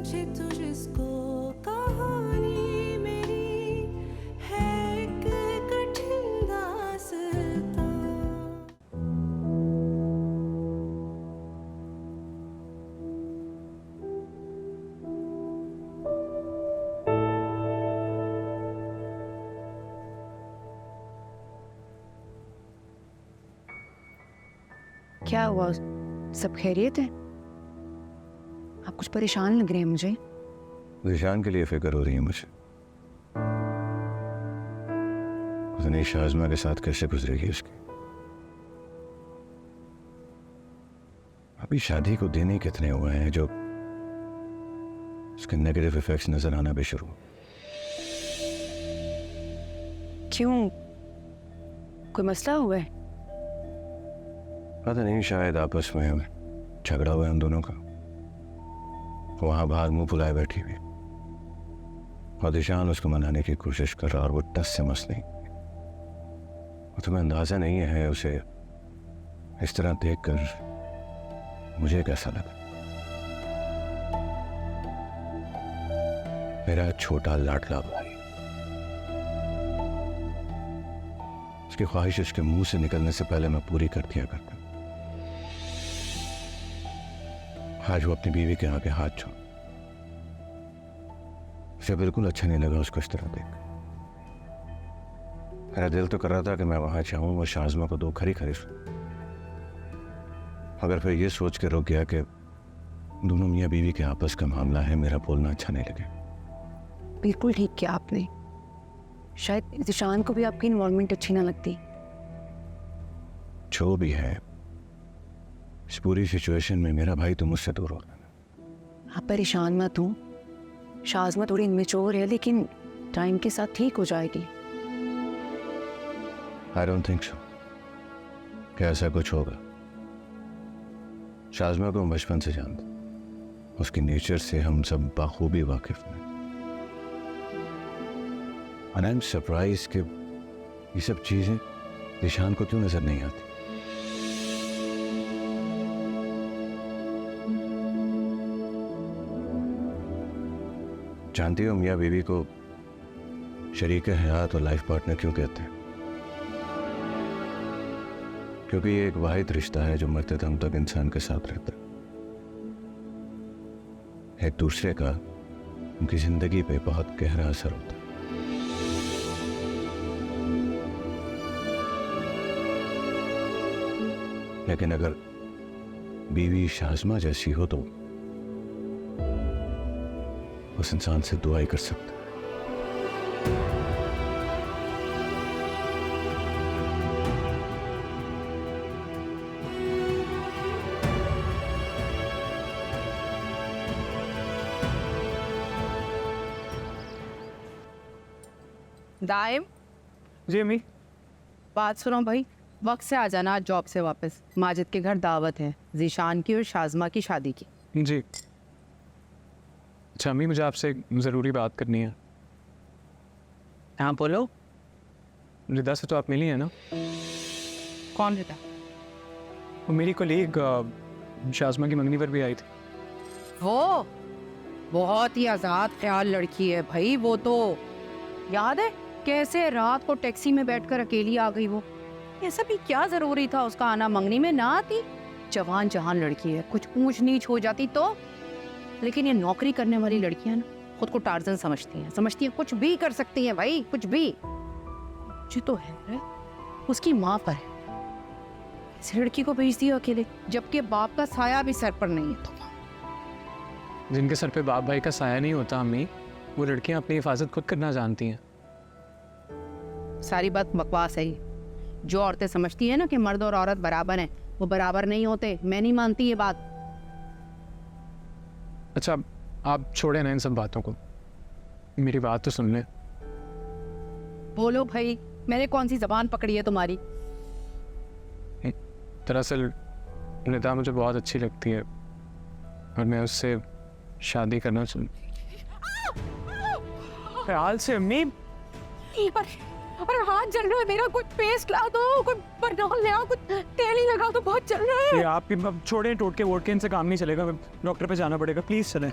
समझे तुझको कहानी मेरी है एक कठिन दास्तां। क्या हुआ? सब खैरियत है? आप कुछ परेशान लग रहे हैं मुझे। ज़ीशान के लिए फिक्र हो रही है मुझे। उसने शाज़मा के साथ कैसे गुजरेगी उसकी। अभी शादी को दिन ही कितने हुए हैं जो उसके नेगेटिव इफेक्ट्स नजर आना भी शुरू। क्यों? कोई मसला हुआ है? पता नहीं, शायद आपस में झगड़ा हुआ है हम दोनों का। वहां बाहर मुंह फुलाए बैठी हुई और ज़ीशान उसको मनाने की कोशिश कर रहा और वो टस से मस नहीं। और तुम्हें अंदाजा नहीं है उसे इस तरह देखकर मुझे कैसा लगा। मेरा छोटा लाडला भाई, उसकी ख्वाहिश उसके मुंह से निकलने से पहले मैं पूरी कर दिया करता। आज वो अपनी बीवी के आगे हाथ छोड़, उसे बिल्कुल अच्छा नहीं लगा उसको इस तरह देख। मेरा दिल तो कर रहा था कि मैं वहां जाऊं और शाज़मा को दो खरी खरी मगर फिर ये सोच के रुक गया कि दोनों मियाँ बीवी के आपस का मामला है, मेरा बोलना अच्छा नहीं लगे। बिल्कुल ठीक किया आपने। शायद ज़ीशान को भी आपकी इन्वॉल्वमेंट अच्छी ना लगती। जो भी है, इस पूरी सिचुएशन में मेरा भाई तो मुझसे दूर हो रहा है। आप परेशान मत हो। शाज़मा थोड़ी इमेच्योर है लेकिन टाइम के साथ ठीक हो जाएगी। आई डोंट थिंक सो कि ऐसा कुछ होगा। शाज़मा को हम बचपन से जानते, उसकी नेचर से हम सब बाखूबी वाकिफ हैं। And I'm surprised कि ये सब चीजें ज़ीशान को क्यों नजर नहीं आती। जानती हो मियाँ बीवी को शरीक हयात और लाइफ पार्टनर क्यों कहते हैं? क्योंकि ये एक वाहिद रिश्ता है जो मरते दम तक इंसान के साथ रहता है। एक दूसरे का उनकी जिंदगी पे बहुत गहरा असर होता है। लेकिन अगर बीवी शाज़मा जैसी हो तो उस इंसान से दुआ ही कर सकता है। दाइम, जी अम्मी। बात सुनो भाई, वक्त से आ जाना आज जॉब से वापस। माजिद के घर दावत है ज़ीशान की और शाज़मा की शादी की। जी अच्छा अम्मी, मुझे आपसे एक ज़रूरी बात करनी है। हाँ बोलो। रिदा से तो आप मिली हैं ना? कौन रिदा? वो मेरी कोलीग शाज़मा की मंगनी पर भी आई थी। वो बहुत ही आज़ाद ख्याल लड़की है भाई। वो तो याद है कैसे रात को टैक्सी में बैठकर अकेली आ गई। वो ऐसा भी क्या जरूरी था उसका आना, मंगनी में ना आती। जवान जहान लड़की है, कुछ ऊंच नीच हो जाती तो। लेकिन ये नौकरी करने वाली लड़कियां ना खुद को टार्जन समझती हैं कुछ भी कर सकती हैं भाई, कुछ भी। मुझे तो है उसकी माँ पर है, इस लड़की को भेज दिया अकेले, जबकि बाप का साया भी सर पर नहीं है। तो जिनके सर पे बाप भाई का साया नहीं होता अम्मी, वो लड़कियां अपनी हिफाजत खुद करना जानती हैं। सारी बात बकवास है। जो औरतें समझती है ना कि मर्द और औरत बराबर हैं, वो बराबर नहीं होते। मैं नहीं मानती ये बात। अच्छा आप छोड़े ना इन सब बातों को, मेरी बात तो सुन ले। बोलो भाई, मैंने कौन सी जबान पकड़ी है तुम्हारी? दरअसल रिदा मुझे बहुत अच्छी लगती है और मैं उससे शादी करना ख्याल से। अम्मी अरे हाथ जल रहा है मेरा, कुछ पेस्ट ला दो, कुछ बर्नॉल ले आओ, कुछ तेल ही लगा दो, बहुत जल रहा है। ये आप छोड़ें, टोटके वोटके इनसे काम नहीं चलेगा, डॉक्टर पे जाना पड़ेगा, प्लीज चलें।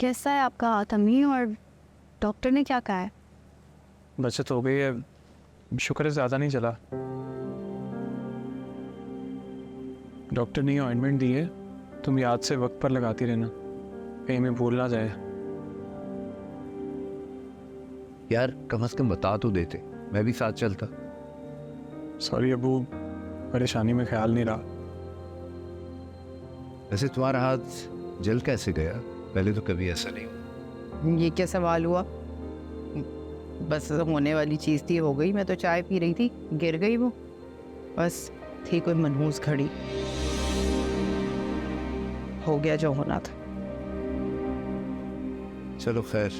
कैसा है आपका हाथ अम्मी, और डॉक्टर ने क्या कहा है? बचत हो गई है, शुक्र है ज़्यादा नहीं चला। डॉक्टर ने ऑइंटमेंट दी है, तुम याद से वक्त पर लगाती रहना, कहीं में भूल ना जाए। यार कम से कम बता तो देते, मैं भी साथ चलता। सॉरी अबू, परेशानी में ख्याल नहीं रहा। वैसे तुम्हारा हाथ जल कैसे गया? पहले तो कभी ऐसा नहीं हुआ। ये क्या सवाल हुआ? बस होने वाली चीज़ थी, हो गई। मैं तो चाय पी रही थी, गिर गई वो, बस थी कोई मनहूस खड़ी, हो गया जो होना था। चलो खैर,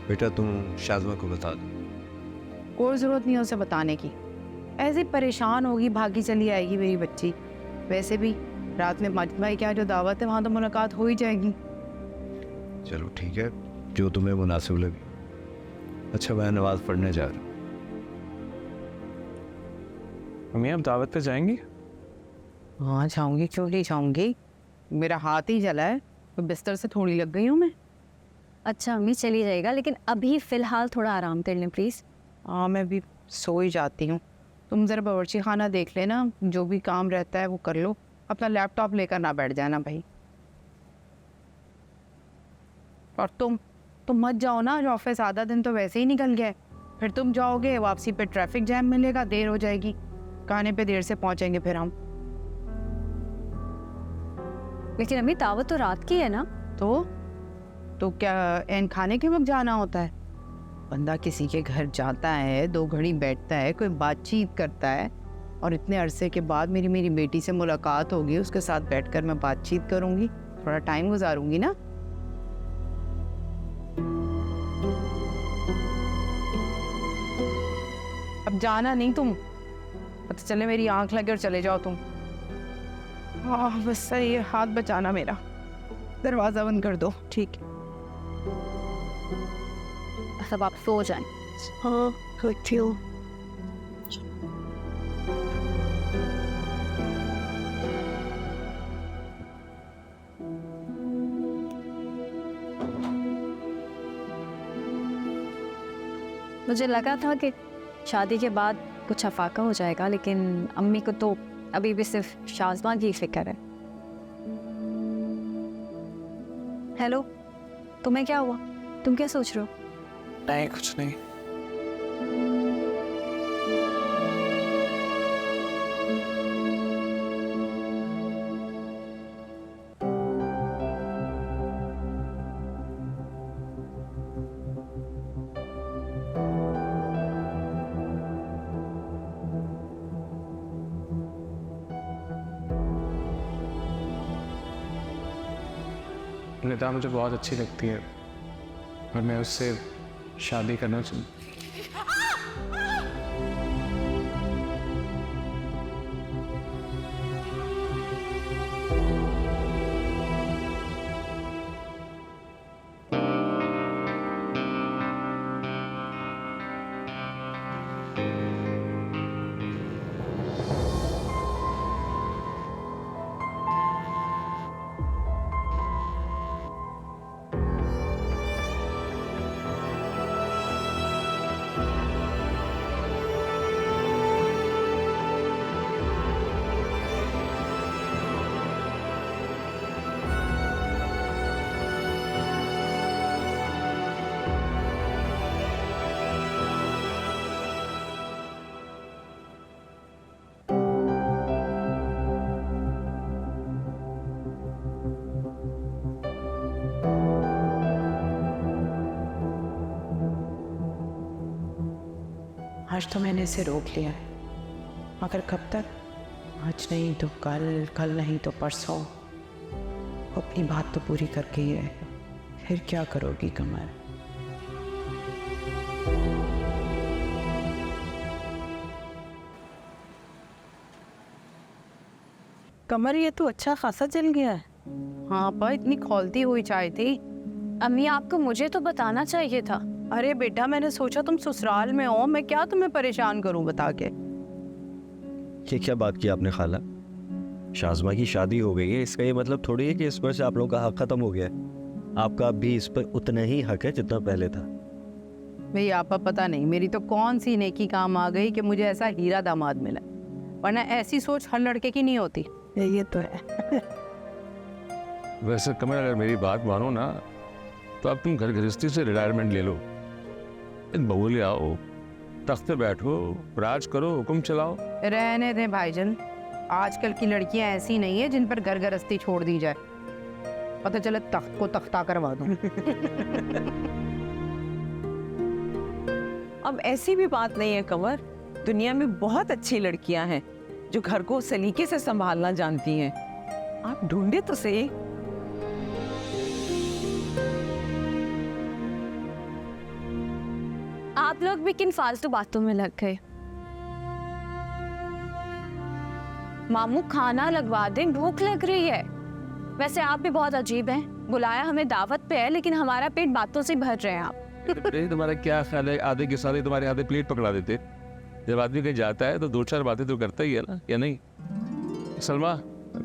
बेटा तुम शाज़मा को बता दो। कोई ज़रूरत नहीं है उसे बताने की, ऐसे परेशान होगी, भागी चली आएगी मेरी बच्ची। वैसे भी रात में माजिद भाई क्या जो दावत है, वहाँ तो मुलाकात हो ही जाएगी। चलो ठीक है, जो तुम्हें मुनासिब लगे। अच्छा मैं नमाज पढ़ने जा रहा हूँ। मम्मी आप दावत पे जाएंगी? हाँ जाऊँगी, क्यों नहीं जाऊँगी, मेरा हाथ ही जला है, तो बिस्तर से थोड़ी लग गई हूँ मैं। अच्छा अम्मी चली जाएगा, लेकिन अभी फ़िलहाल थोड़ा आराम कर लें प्लीज़। हाँ मैं भी सो ही जाती हूँ, तुम ज़रा बावर्ची खाना देख लेना, जो भी काम रहता है वो कर लो, अपना लैपटॉप लेकर ना बैठ जाना भाई। और तुम मत जाओ ना ऑफिस, आधा दिन तो वैसे ही निकल गया, फिर तुम जाओगे वापसी पे ट्रैफिक जैम मिलेगा, देर हो जाएगी, खाने पे देर से पहुंचेंगे फिर हम। लेकिन अम्मी दावत तो रात की है ना। तो क्या एन खाने के वक्त जाना होता है? बंदा किसी के घर जाता है, 2 घड़ी बैठता है, कोई बातचीत करता है, और इतने अरसे के बाद मेरी बेटी से मुलाकात होगी, उसके साथ बैठकर मैं बातचीत करूंगी, थोड़ा टाइम गुजारूंगी ना। अब जाना नहीं तुम, पता चले मेरी आंख लगे और चले जाओ तुम। हाँ बस सही है, हाथ बचाना मेरा, दरवाज़ा बंद कर दो। ठीक है, सब आप सो जाएं। हाँ करती हूँ। मुझे लगा था कि शादी के बाद कुछ अफाका हो जाएगा, लेकिन अम्मी को तो अभी भी सिर्फ शाज़मा की फिक्र है। हेलो, तुम्हें क्या हुआ? तुम क्या सोच रहे हो? नहीं कुछ नहीं। निदा मुझे बहुत अच्छी लगती है और मैं उससे शादी करना चाहूँ। आज तो मैंने इसे रोक लिया है, मगर कब तक? आज नहीं तो कल, कल नहीं तो परसों। वो अपनी बात तो पूरी करके ही रहेगा। फिर क्या करोगी कमर? कमर, ये तो अच्छा खासा जल गया है। हाँ पर इतनी खौलती हुई चाय थी। अम्मी आपको मुझे तो बताना चाहिए था। अरे बेटा, मैंने सोचा तुम ससुराल में हो, मैं क्या तुम्हें परेशान करूं बता के। ये क्या बात की आपने खाला? शाज़मा की शादी हो गई है, इसका ये मतलब थोड़ी है कि इस पर से आप लोगों का हक खत्म हो गया है। आपका भी इस पर उतना ही हक है जितना पहले था। भाई आपा, पता नहीं मेरी तो कौन सी नेकी काम आ गई कि मुझे ऐसा हीरा दामाद मिला, वरना ऐसी सोच हर लड़के की नहीं होती। ये तो है। वैसे कमर, अगर मेरी बात मानो ना तो अब तुम घर गृहस्थी से रिटायरमेंट ले लो, एक बहू ले आओ, तख्त पे बैठो, राज करो, हुक्म चलाओ। रहने दें भाईजान, आजकल की लड़कियां ऐसी नहीं है जिन पर घर गृहस्थी छोड़ दी जाए, पता चले तख्त को तख्ता करवा दूं। अब ऐसी भी बात नहीं है कमर, दुनिया में बहुत अच्छी लड़कियां हैं जो घर को सलीके से संभालना जानती हैं। आप ढूंढे तो सही। आप लोग भी किन फालतू बातों में लग गए। मामू खाना लगवा दें, भूख लग रही है। वैसे आप भी बहुत अजीब हैं, बुलाया हमें दावत पे है लेकिन हमारा पेट बातों से भर रहे हैं आप। तुम्हारा क्या ख्याल है, आधे के साथ तुम्हारे आधे प्लेट पकड़ा देते? जब आदमी कहीं जाता है तो दो चार बातें तो करता ही है ना, या नहीं? सलमा,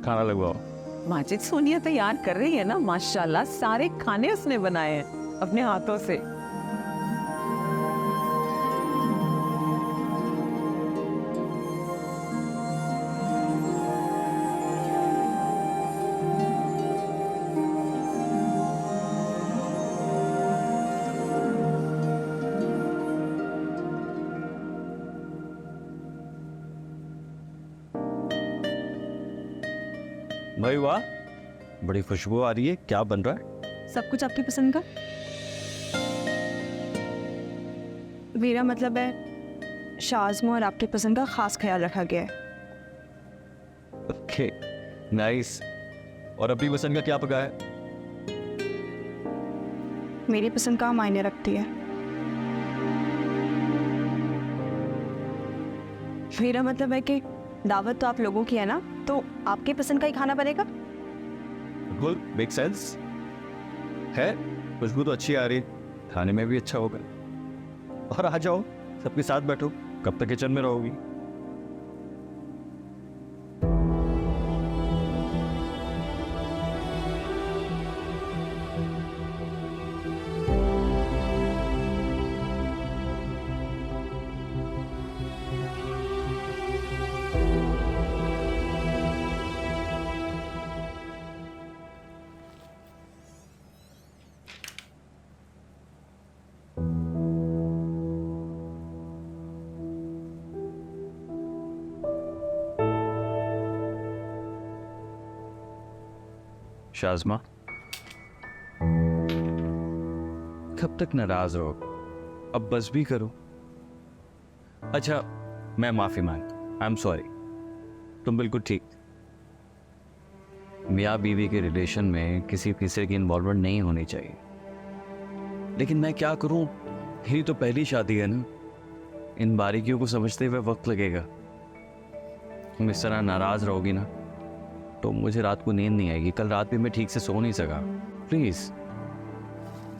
खाना लगवाओ। माजिद, सोनिया तैयार कर रही है ना, माशाल्लाह सारे खाने उसने बनाए हैं अपने हाथों से। भाई वाह, बड़ी खुशबू आ रही है। क्या बन रहा है? सब कुछ आपकी पसंद का। मेरा मतलब है शाज़मा और आपकी पसंद का खास ख्याल रखा गया है। Okay, nice. और अपनी पसंद का क्या पका है? मेरी पसंद का मायने रखती है। मेरा मतलब है कि दावत तो आप लोगों की है ना, तो आपके पसंद का ही खाना बनेगा। बिल्कुल, मेक सेंस है। खुशबू तो अच्छी आ रही है, खाने में भी अच्छा होगा। और आ जाओ, सबके साथ बैठो। कब तक किचन में रहोगी? शाज़मा, कब तक नाराज रहो? अब बस भी करो। अच्छा, मैं माफी मांग, आई एम सॉरी। तुम बिल्कुल ठीक। मियाँ बीवी के रिलेशन में किसी तीसरे की इन्वॉल्वमेंट नहीं होनी चाहिए, लेकिन मैं क्या करूं, मेरी तो पहली शादी है ना। इन बारीकियों को समझते हुए वक्त लगेगा। तुम इस तरह नाराज रहोगी ना तो मुझे रात को नींद नहीं आएगी। कल रात भी मैं ठीक से सो नहीं सका। प्लीज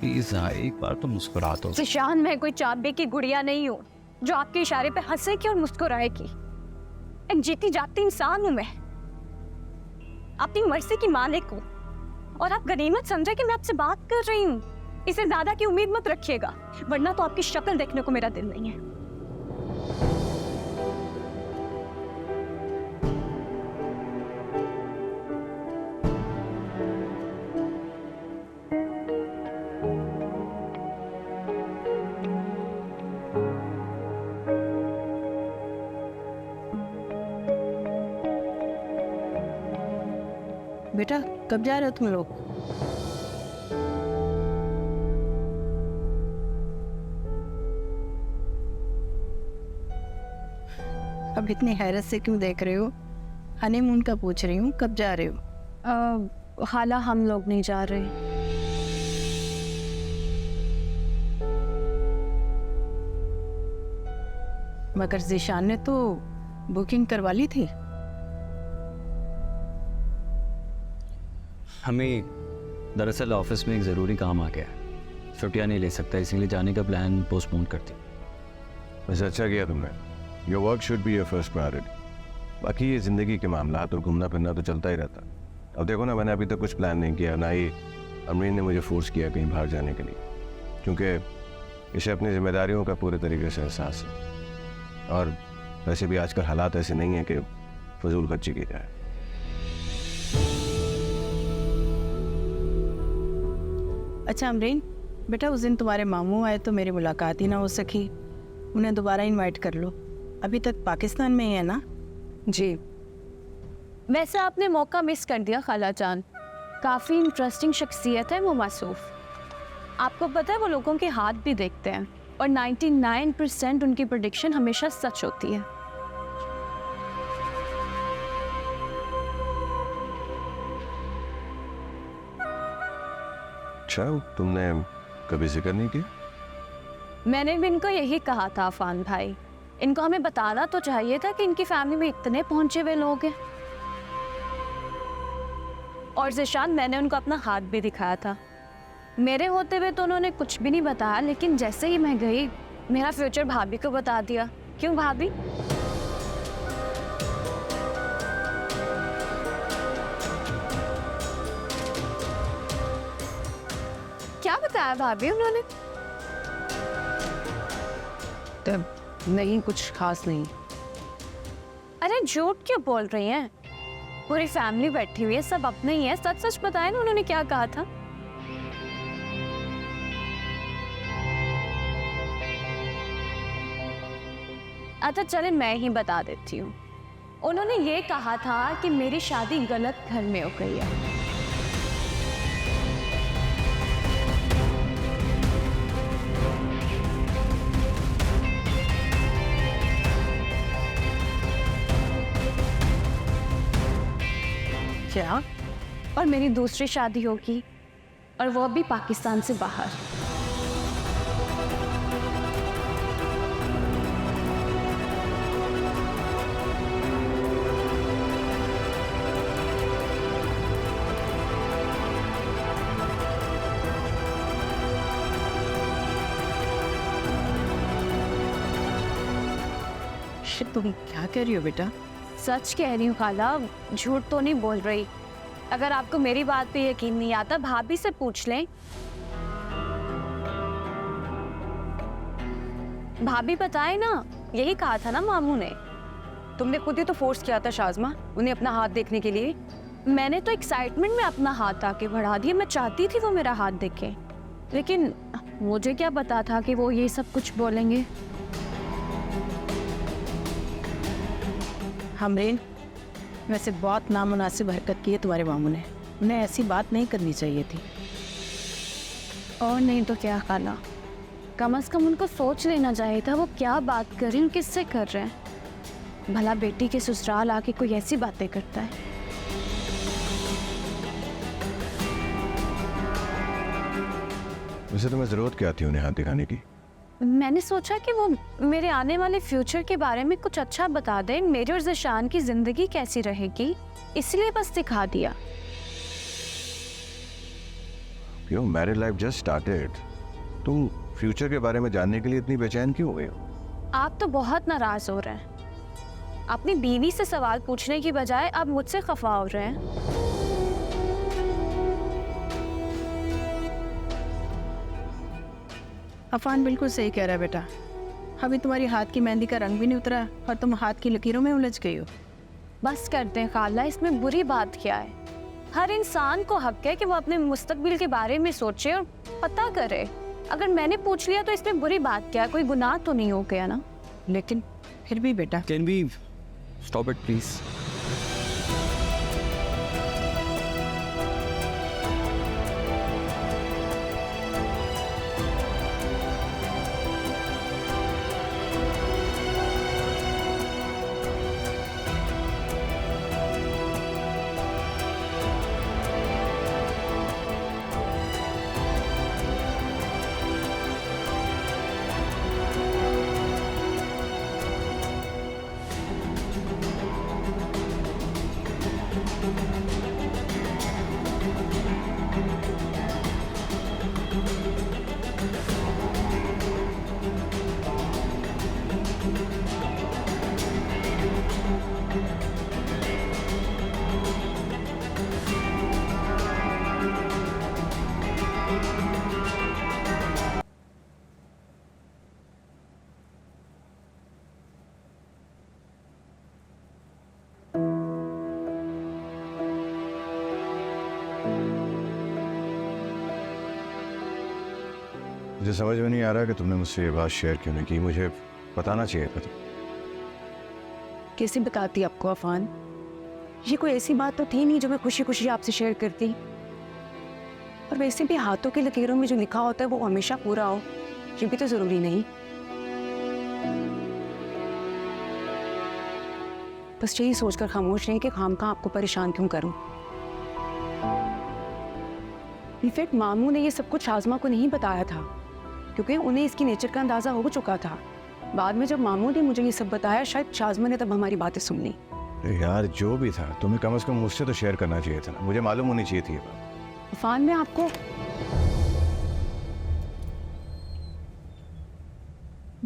प्लीज, हाँ, एक बार तो मुस्कुरा दो। जिशान, मैं कोई चाबे की गुड़िया नहीं हूँ जो आपके इशारे पे हंसेगी और मुस्कुराएगी। एक जीती जाती इंसान हूँ मैं, अपनी मर्जी की मालिक हूँ। और आप गनीमत समझे कि मैं आपसे बात कर रही हूँ। इसे ज्यादा की उम्मीद मत रखिएगा, वरना तो आपकी शक्ल देखने को मेरा दिल नहीं है। बेटा, कब जा रहे हो तुम लोग? अब इतनी हैरत से क्यों देख रहे हो? हनीमून का पूछ रही हूँ, कब जा रहे हो? खाला हम लोग नहीं जा रहे। मगर ज़ीशान ने तो बुकिंग करवा ली थी। हमें दरअसल ऑफिस में एक ज़रूरी काम आ गया है, छुट्टियाँ नहीं ले सकता, इसीलिए जाने का प्लान पोस्टपोन कर दिया। वैसे अच्छा किया तुमने। Your work should be your first priority. बाकी ये ज़िंदगी के मामला और घूमना फिरना तो चलता ही रहता। अब देखो ना, मैंने अभी तक कुछ प्लान नहीं किया, ना ही अमरीन ने मुझे फोर्स किया कहीं बाहर जाने के लिए, क्योंकि इसे अपनी जिम्मेदारियों का पूरे तरीके से एहसास है। और वैसे भी आजकल हालात ऐसे नहीं हैं कि फजूल खर्ची की जाए। अच्छा अमरीन बेटा, उस दिन तुम्हारे मामू आए तो मेरी मुलाकात ही ना हो सकी। उन्हें दोबारा इनवाइट कर लो, अभी तक पाकिस्तान में ही है ना? जी। वैसे आपने मौका मिस कर दिया खाला जान। काफ़ी इंटरेस्टिंग शख्सियत है वो मासूफ। आपको पता है वो लोगों के हाथ भी देखते हैं और 99% उनकी प्रेडिक्शन हमेशा सच होती है। अच्छा, तुमने कभी जिक्र नहीं किया? मैंने भी इनको यही कहा था अफान भाई, इनको हमें बताना तो चाहिए था कि इनकी फैमिली में इतने पहुंचे हुए लोग हैं। और ज़ीशान, मैंने उनको अपना हाथ भी दिखाया था। मेरे होते हुए तो उन्होंने कुछ भी नहीं बताया, लेकिन जैसे ही मैं गई मेरा फ्यूचर भाभी को बता दिया। क्यों भाभी? क्या बताया भाभी उन्होंने? तब नहीं, कुछ खास नहीं। अरे झूठ क्यों बोल रही हैं? पूरी फैमिली बैठी हुई है, सब अपने ही है। सच सच बताएं ना, उन्होंने क्या कहा था? अच्छा चले मैं ही बता देती हूँ। उन्होंने ये कहा था कि मेरी शादी गलत घर में हो गई है। क्या? और मेरी दूसरी शादी होगी, और वो भी पाकिस्तान से बाहर। तुम क्या कह रही हो बेटा? सच कह रही हूँ खाला, झूठ तो नहीं बोल रही। अगर आपको मेरी बात पे यकीन नहीं आता, भाभी से पूछ लें। भाभी बताए ना, यही कहा था ना मामू ने। तुमने खुद ही तो फोर्स किया था शाज़मा उन्हें अपना हाथ देखने के लिए। मैंने तो एक्साइटमेंट में अपना हाथ आके बढ़ा दिया। मैं चाहती थी वो मेरा हाथ देखे, लेकिन मुझे क्या पता था कि वो ये सब कुछ बोलेंगे। हमरीन, वैसे बहुत नामुनासिब हरकत की है तुम्हारे मामू ने। उन्हें ऐसी बात नहीं करनी चाहिए थी। और नहीं तो क्या खाला, कम से कम उनको सोच लेना चाहिए था वो क्या बात कर रही हैं, किससे कर रहे हैं। भला बेटी के ससुराल आके कोई ऐसी बातें करता है? वैसे तुम्हें ज़रूरत क्या थी उन्हें हाथ दिखाने की? मैंने सोचा कि वो मेरे आने वाले फ्यूचर के बारे में कुछ अच्छा बता दें, मेरी और ज़ीशान की ज़िंदगी कैसी रहेगी, इसलिए बस दिखा दिया। Your married life just started. तुम फ्यूचर के बारे में जानने के लिए इतनी बेचैन क्यों हो गई हो? आप तो बहुत नाराज़ हो रहे हैं। अपनी बीवी से सवाल पूछने की बजाय आप मुझसे खफा हो रहे हैं। अफान बिल्कुल सही कह रहा है बेटा। अभी तुम्हारी हाथ की मेहंदी का रंग भी नहीं उतरा और तुम हाथ की लकीरों में उलझ गई हो। बस करते हैं खाला, इसमें बुरी बात क्या है? हर इंसान को हक है कि वो अपने मुस्तकबिल के बारे में सोचे और पता करे। अगर मैंने पूछ लिया तो इसमें बुरी बात क्या है? कोई गुनाह तो नहीं हो गया ना? लेकिन फिर भी बेटा, can we stop it please? मुझे समझ में नहीं आ रहा कि तुमने मुझसे ये बात शेयर क्यों नहीं की। मुझे बताना चाहिए था। कैसे बताती आपको अफान? ये कोई ऐसी बात तो थी नहीं जो मैं खुशी खुशी आपसे शेयर करती। और वैसे भी हाथों के लकीरों में जो लिखा होता है वो हमेशा पूरा हो, ये भी तो जरूरी नहीं। बस यही सोचकर खामोश रही कि खामखा आपको परेशान क्यों करूं। इनफैक्ट मामू ने ये सब कुछ शाज़मा को नहीं बताया था, क्योंकि उन्हें इसकी नेचर का अंदाजा हो चुका था। बाद में जब मामू ने मुझे ये सब बताया, शायद शाज़मा ने तब हमारी बातें सुन ली। यार जो भी था, तुम्हें कम से कम मुझसे तो शेयर करना चाहिए था ना। मुझे मालूम होनी चाहिए थी ये बात। अफान में आपको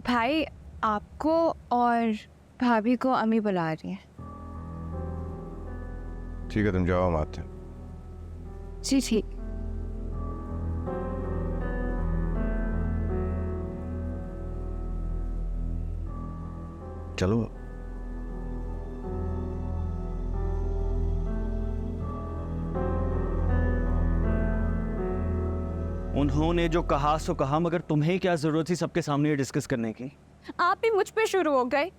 भाई, आपको और भाभी को अम्मी बुला रही है। ठीक है, तुम जाओ, हम आते हैं। जी ठीक। चलो। उन्होंने जो कहा सो कहा, मगर तुम्हें क्या जरूरत थी सबके सामने ये डिस्कस करने की? आप भी मुझ पे शुरू हो गए।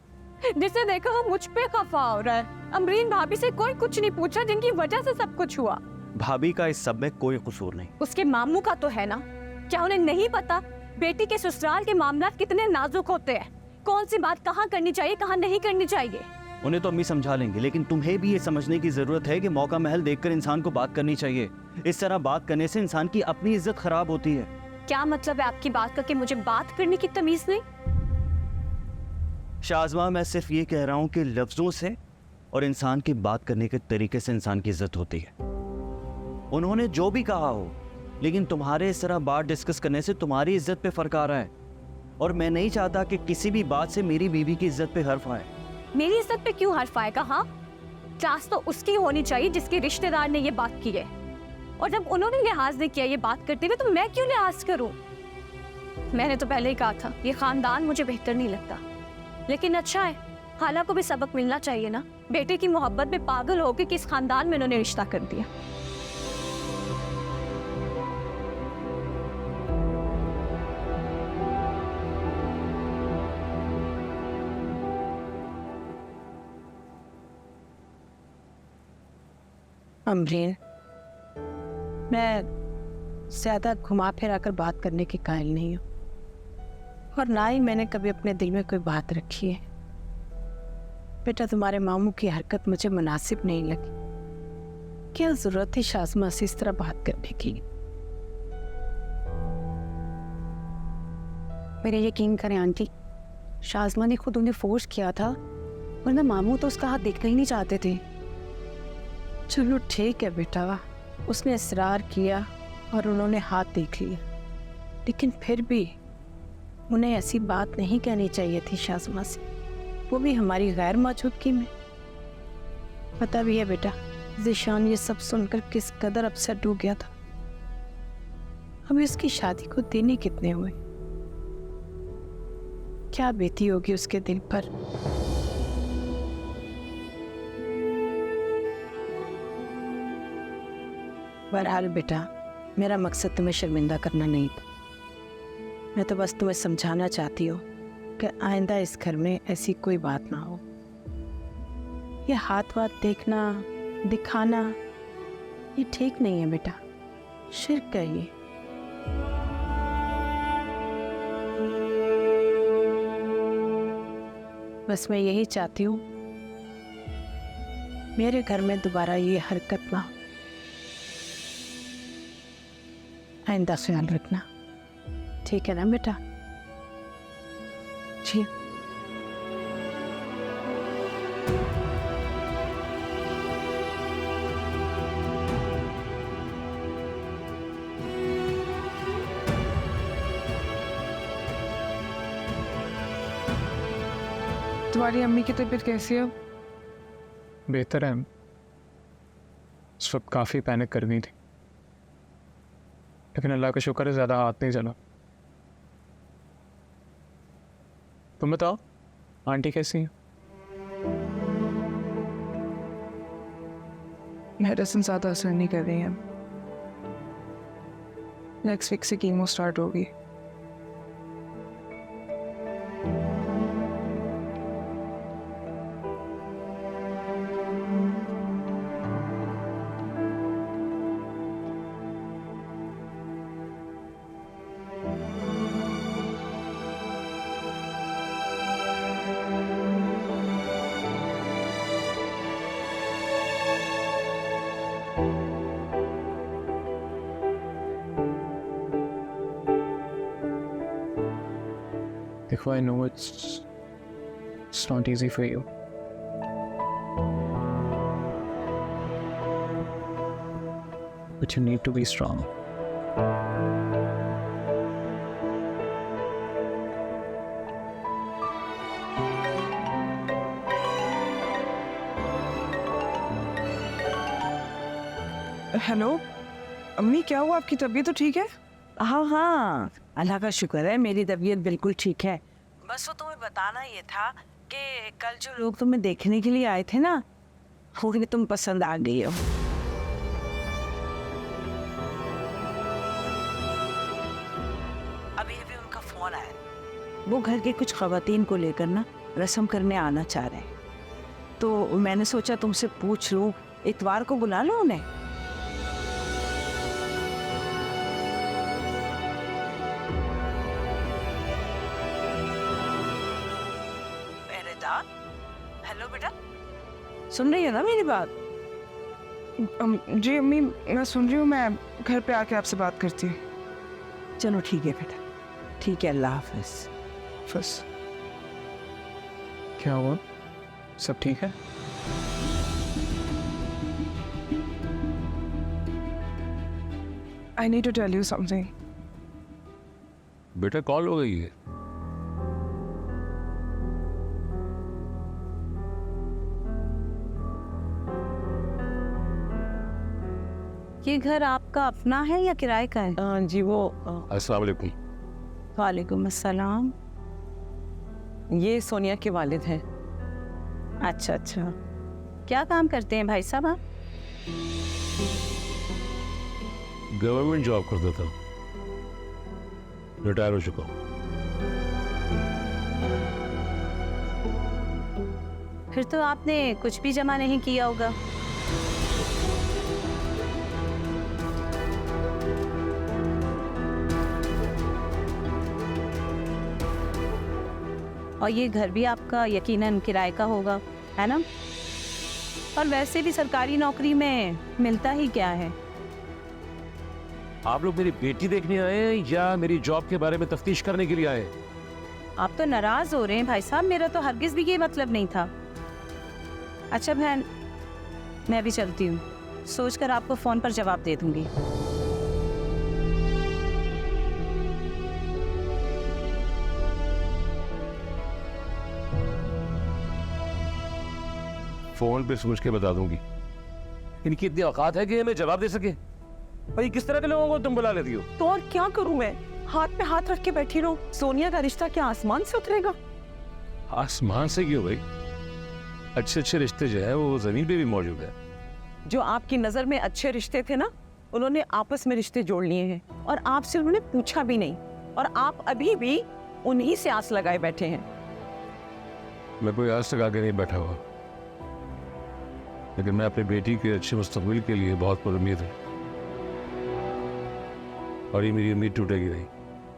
जिसे देखा वो मुझ पे खफा हो रहा है। अमरीन भाभी से कोई कुछ नहीं पूछा, जिनकी वजह से सब कुछ हुआ। भाभी का इस सब में कोई कसूर नहीं। उसके मामू का तो है ना। क्या उन्हें नहीं पता बेटी के ससुराल के मामला कितने नाजुक होते हैं? कौन सी बात कहाँ करनी चाहिए, कहाँ नहीं करनी चाहिए? उन्हें तो अम्मी समझा लेंगे, लेकिन तुम्हें भी ये समझने की जरूरत है कि मौका महल देखकर इंसान को बात करनी चाहिए। इस तरह बात करने से इंसान की अपनी इज्जत खराब होती है। क्या मतलब है आपकी बात करके मुझे बात करने की तमीज नहीं? शाज़मा, मैं सिर्फ ये कह रहा हूँ कि लफ्जों से और इंसान की बात करने के तरीके से इंसान की इज्जत होती है। उन्होंने जो भी कहा हो, लेकिन तुम्हारे इस तरह बात डिस्कस करने से तुम्हारी इज्जत पे फर्क आ रहा है, और मैं नहीं चाहता कि किसी भी बात से मेरी बीवी की इज्जत पे हर्फ आए। मेरी इज्जत पे क्यों हर्फ आएगा? हाँ, क्लास तो उसकी होनी चाहिए जिसके रिश्तेदार ने ये बात की है, और जब उन्होंने लिहाज नहीं किया ये बात करते हुए, तो मैं क्यों लिहाज करूं? मैंने तो पहले ही कहा था ये खानदान मुझे बेहतर नहीं लगता, लेकिन अच्छा है, खाला को भी सबक मिलना चाहिए ना। बेटे की मोहब्बत में पागल होकर किस खानदान में उन्होंने रिश्ता कर दिया। अमरीन, मैं ज़्यादा घुमा फिरा कर बात करने की कायल नहीं हूँ, और ना ही मैंने कभी अपने दिल में कोई बात रखी है। बेटा, तुम्हारे मामू की हरकत मुझे मुनासिब नहीं लगी। क्या ज़रूरत थी शाज़मा से इस तरह बात करने की? मेरे यकीन करें आंटी, शाज़मा ने खुद उन्हें फोर्स किया था, वरना मामू तो उसका हाथ देखना ही नहीं चाहते थे। चलो ठीक है बेटा, उसने इसरार किया और उन्होंने हाथ देख लिया, लेकिन फिर भी उन्हें ऐसी बात नहीं कहनी चाहिए थी शाज़मा से, वो भी हमारी गैर मौजूदगी में। पता भी है बेटा, ज़ीशान ये सब सुनकर किस कदर अपसेट हो गया था। अभी उसकी शादी को दिन ही कितने हुए, क्या बीती होगी उसके दिल पर। बहरहाल बेटा, मेरा मकसद तुम्हें शर्मिंदा करना नहीं था। मैं तो बस तुम्हें समझाना चाहती हूँ कि आइंदा इस घर में ऐसी कोई बात ना हो। ये हाथ वाथ देखना, दिखाना, ये ठीक नहीं है बेटा, शिर्क है ये। बस मैं यही चाहती हूँ मेरे घर में दोबारा ये हरकत ना हो। आइंदा ख्याल रखना, ठीक है ना बेटा? जी। तुम्हारी अम्मी की तबीयत कैसी है? बेहतर है। इस वक्त काफ़ी पैनिक कर गई थी, लेकिन अल्लाह का शुक्र है ज़्यादा हाथ नहीं चला। तुम बताओ, आंटी कैसी हैं? मेडिसिन ज़्यादा असर नहीं कर रही हैं। नेक्स्ट वीक से कीमो स्टार्ट होगी, देखो, I know it's not easy for you. But you need to be strong. Hello अम्मी, क्या हुआ? आपकी तबीयत तो ठीक है? हाँ हाँ, अल्लाह का शुक्र है, मेरी तबीयत बिल्कुल ठीक है। बस वो तुम्हें बताना ये था कि कल जो लोग तुम्हें देखने के लिए आए थे ना, उन्हें तुम पसंद आ गई हो। अभी अभी उनका फोन आया, वो घर के कुछ खवातीन को लेकर ना रस्म करने आना चाह रहे हैं, तो मैंने सोचा तुमसे पूछ लूं, इतवार को बुला लो उन्हें। हेलो बेटा, सुन रही है ना मेरी बात? जी अम्मी, मैं सुन रही हूँ। मैं घर पे आके आपसे बात करती हूँ। चलो ठीक है बेटा, ठीक है, अल्लाह हाफिज। बस क्या हुआ? सब ठीक है? I need to tell you something. बेटा कॉल हो गई है। ये घर आपका अपना है या किराए का है? जी वो अस्सलाम वालेकुम। वालेकुम अस्सलाम। ये सोनिया के वालिद हैं। अच्छा अच्छा, क्या काम करते हैं भाई साहब आप? गवर्नमेंट जॉब करता था, रिटायर हो चुका हूँ। फिर तो आपने कुछ भी जमा नहीं किया होगा। और ये घर भी आपका यकीनन किराए का होगा, है ना? और वैसे भी सरकारी नौकरी में मिलता ही क्या है। आप लोग मेरी बेटी देखने आए हैं या मेरी जॉब के बारे में तफ्तीश करने के लिए आए हैं? आप तो नाराज हो रहे हैं भाई साहब, मेरा तो हरगिज भी ये मतलब नहीं था। अच्छा बहन, मैं भी चलती हूँ, सोचकर आपको फोन पर जवाब दे दूंगी। फोन पे सोच के बता दूंगी। इनकी इतनी औकात है कि हमें जवाब दे सके? भाई किस तरह के लोगों को तुम बुला लेती हो? तो और क्या करूं मैं? हाथ पे हाथ रख के बैठी रहूं? सोनिया का रिश्ता क्या आसमान से उतरेगा? आसमान से क्यों भाई? अच्छे अच्छे रिश्ते जो है वो जमीन पे भी मौजूद है। जो आपकी नजर में अच्छे रिश्ते थे ना, उन्होंने आपस में रिश्ते जोड़ लिए हैं और आपसे उन्होंने पूछा भी नहीं, और आप अभी भी उन्हीं से आस लगाए बैठे हैं। मैं कोई आज तक आगे नहीं बैठा हुआ, लेकिन मैं अपनी बेटी के अच्छे मुस्तकबिल के लिए बहुत पुरुम्मीद हूँ, और ये मेरी उम्मीद टूटेगी नहीं।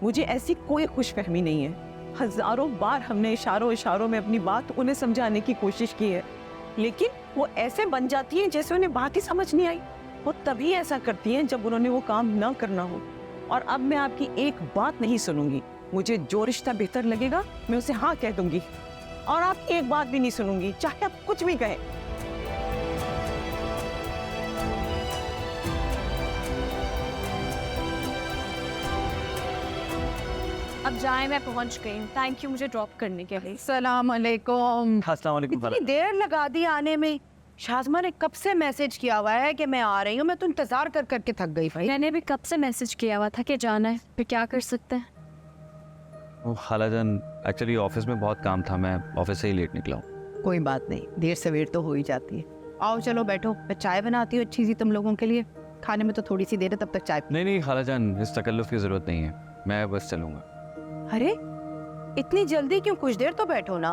मुझे ऐसी कोई खुशफहमी नहीं है। हजारों बार हमने इशारों इशारों में अपनी बात उन्हें समझाने की कोशिश की है, लेकिन वो ऐसे बन जाती हैं जैसे उन्हें बात ही समझ नहीं आई। वो तभी ऐसा करती हैं जब उन्होंने वो काम ना करना हो। और अब मैं आपकी एक बात नहीं सुनूंगी। मुझे जो रिश्ता बेहतर लगेगा मैं उसे हाँ कह दूंगी, और आपकी एक बात भी नहीं सुनूंगी, चाहे आप कुछ भी कहें। अब जाए, मैं पहुंच गई हूँ। थैंक यू मुझे ड्रॉप करने के लिए। सलाम अलैकुम। अस्सलाम वालेकुम। इतनी देर लगा दी आने में। शाज़मा ने कब से मैसेज किया हुआ है कि मैं आ रही हूँ, मैं तो इंतजार कर करके थक गई भाई। मैंने भी कब से मैसेज किया हुआ था कि जाना है, फिर क्या कर सकते हैं। वो खालाजान, एक्चुअली ऑफिस में बहुत काम था, मैं ऑफिस से ही लेट निकला हूँ। कोई बात नहीं, देर सवेर तो हो ही जाती है। आओ चलो बैठो, मैं चाय बनाती हूँ अच्छी सी तुम लोगों के लिए। खाने में तो थोड़ी सी देर है, तब तक चाय। नहीं नहीं खालाजान, इस तकल्लुफ़ की ज़रूरत नहीं है, मैं बस चलूँगा। अरे इतनी जल्दी क्यों? कुछ देर तो बैठो ना।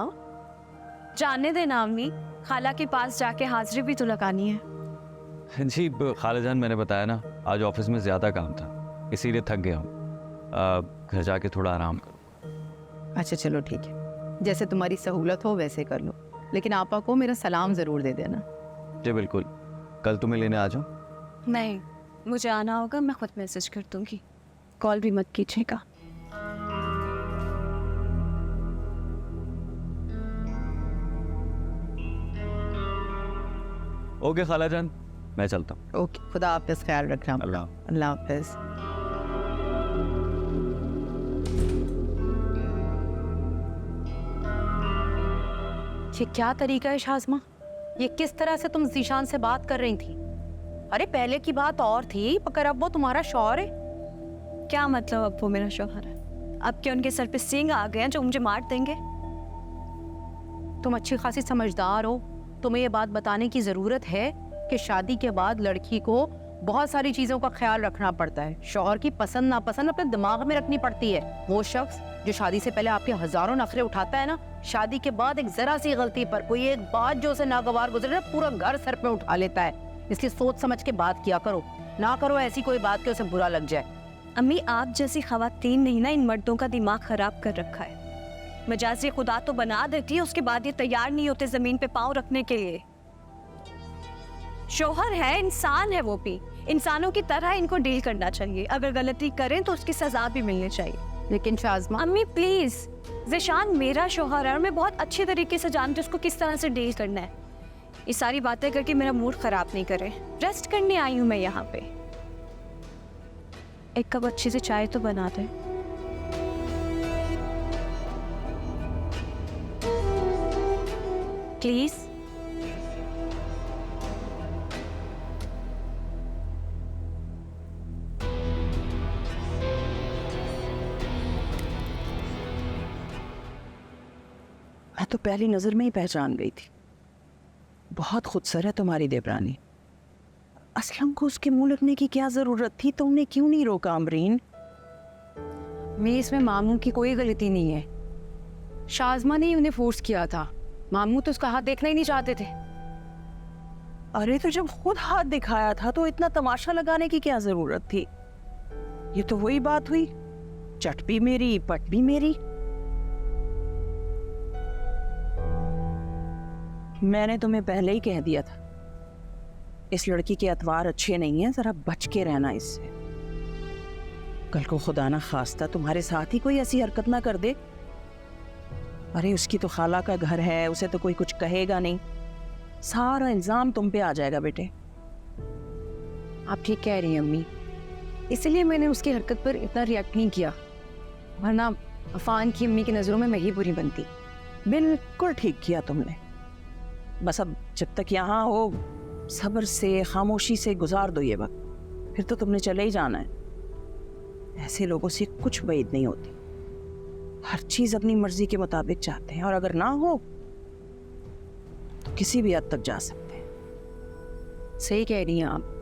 जाने देना अम्मी, खाला के पास जाके हाजिरी भी तो लगानी है। जी खालाजान, मैंने बताया ना, आज ऑफिस में ज़्यादा काम था, इसीलिए थक गया हूँ। घर जाके थोड़ा आराम करूँ। अच्छा चलो ठीक है, जैसे तुम्हारी सहूलत हो वैसे कर लो, लेकिन आपा को मेरा सलाम ज़रूर दे देना। जी बिल्कुल, कल तुम्हें लेने आ जाऊँ? नहीं, मुझे आना होगा, मैं खुद मैसेज कर दूंगी, कॉल भी मत कीजिएगा। ओके खालाजान, मैं चलता हूँ। ओके, खुदा हाफिज, ख्याल रखना। अल्लाह। अल्लाह हाफिज। ये क्या तरीका है शाज़मा? ये किस तरह से तुम जीशान से बात कर रही थी? अरे पहले की बात और थी, मगर अब वो तुम्हारा शौहर है। क्या मतलब अब वो मेरा शौहर है? अब क्या उनके सर पे सींग आ गए हैं जो मुझे मार देंगे? तुम अच्छी खासी समझदार हो, तुम्हें ये बात बताने की ज़रूरत है कि शादी के बाद लड़की को बहुत सारी चीज़ों का ख्याल रखना पड़ता है। शौहर की पसंद नापसंद अपने दिमाग में रखनी पड़ती है। वो शख्स जो शादी से पहले आपके हज़ारों नखरे उठाता है ना, शादी के बाद एक ज़रा सी गलती पर, कोई एक बात जो उसे नागवार गुजरे ना, पूरा घर सर पे उठा लेता है। इसलिए सोच समझ के बात किया करो, ना करो ऐसी कोई बात कि उसे बुरा लग जाए। अम्मी, आप जैसी खवातीन नहीं ना इन मर्दों का दिमाग खराब कर रखा है। मजाजी खुदा तो बना देती है, उसके बाद ये तैयार नहीं होते जमीन पे पाँव रखने के लिए। शौहर है, इंसान है, वो भी इंसानों की तरह इनको डील करना चाहिए। अगर गलती करें तो उसकी सजा भी मिलनी चाहिए। लेकिन शाज़मा, अम्मी प्लीज, ज़िशान मेरा शौहर है और मैं बहुत अच्छे तरीके से जानती हूँ उसको किस तरह से डील करना है। ये सारी बातें करके मेरा मूड खराब नहीं करें। रेस्ट करने आई हूँ मैं यहाँ पे। एक कप अच्छी से चाय तो बना दे। प्लीज। मैं तो पहली नजर में ही पहचान गई थी। बहुत खुदसर है तुम्हारी देवरानी। असलम को उसके मुंह लगने की क्या जरूरत थी? तुमने क्यों नहीं रोका अमरीन? मैं इसमें मामू की कोई गलती नहीं है। शाज़मा ने ही उन्हें फोर्स किया था। मामू तो उसका हाथ देखना ही नहीं चाहते थे। अरे तो जब खुद हाथ दिखाया था तो इतना तमाशा लगाने की क्या जरूरत थी? ये तो वही बात हुई, चट भी मेरी पट भी मेरी। मैंने तुम्हें पहले ही कह दिया था, इस लड़की के अतवार अच्छे नहीं हैं, जरा बच के रहना इससे। कल को खुदा ना खास्ता तुम्हारे साथ ही कोई ऐसी हरकत ना कर दे। अरे उसकी तो खाला का घर है, उसे तो कोई कुछ कहेगा नहीं, सारा इल्जाम तुम पे आ जाएगा बेटे। आप ठीक कह रही हैं अम्मी, इसलिए मैंने उसकी हरकत पर इतना रिएक्ट नहीं किया, वरना अफान की अम्मी की नज़रों में मैं ही बुरी बनती। बिल्कुल ठीक किया तुमने। बस अब जब तक यहाँ हो सब्र से खामोशी से गुजार दो ये वक्त, फिर तो तुमने चले ही जाना है। ऐसे लोगों से कुछ उम्मीद नहीं होती, हर चीज अपनी मर्जी के मुताबिक चाहते हैं, और अगर ना हो तो किसी भी हद तक जा सकते हैं। सही कह रही हैं आप।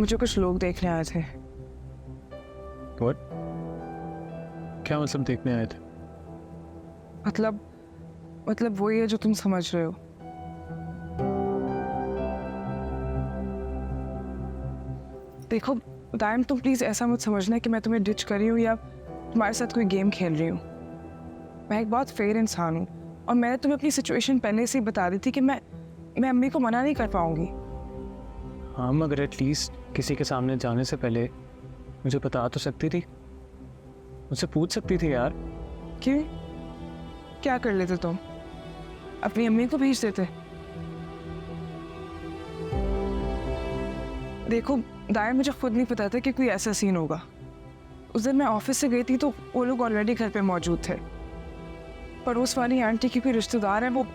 मुझे कुछ लोग देखने आए थे। What? क्या मतलब देखने आए थे? मतलब वही है जो तुम समझ रहे हो। देखो टाइम, तुम प्लीज ऐसा मत समझना कि मैं तुम्हें डिच कर रही हूँ या तुम्हारे साथ कोई गेम खेल रही हूँ। मैं एक बहुत फेयर इंसान हूँ, और मैंने तुम्हें अपनी सिचुएशन पहले से ही बता दी थी कि मैं अम्मी को मना नहीं कर पाऊंगी। हाँ, मगर एटलीस्ट किसी के सामने जाने से पहले मुझे बता तो सकती थी, मुझसे पूछ सकती थी यार। क्यों? क्या कर लेते तुम? अपनी अम्मी को भेज देते। देखो दायर, मुझे खुद नहीं पता था कि कोई ऐसा सीन होगा। उस दिन मैं ऑफिस से गई थी तो वो लोग ऑलरेडी घर पे मौजूद थे। पड़ोस वाली आंटी की कोई रिश्तेदार है, वो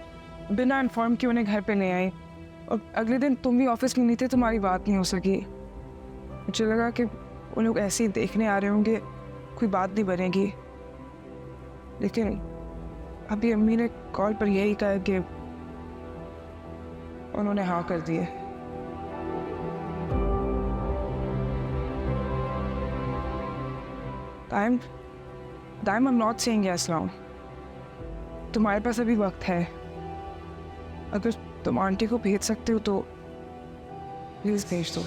बिना इन्फॉर्म किए उन्हें घर पे ले आई, और अगले दिन तुम भी ऑफिस में नहीं थे, तुम्हारी बात नहीं हो सकी। मुझे लगा कि वो लोग ऐसे ही देखने आ रहे होंगे, कोई बात नहीं बनेगी। लेकिन अभी अम्मी ने कॉल पर यही कहा कि उन्होंने हाँ कर दी है। Time I am not saying yes now. तुम्हारे पास अभी वक्त है, अगर तुम आंटी को भेज सकते हो तो प्लीज भेज दो।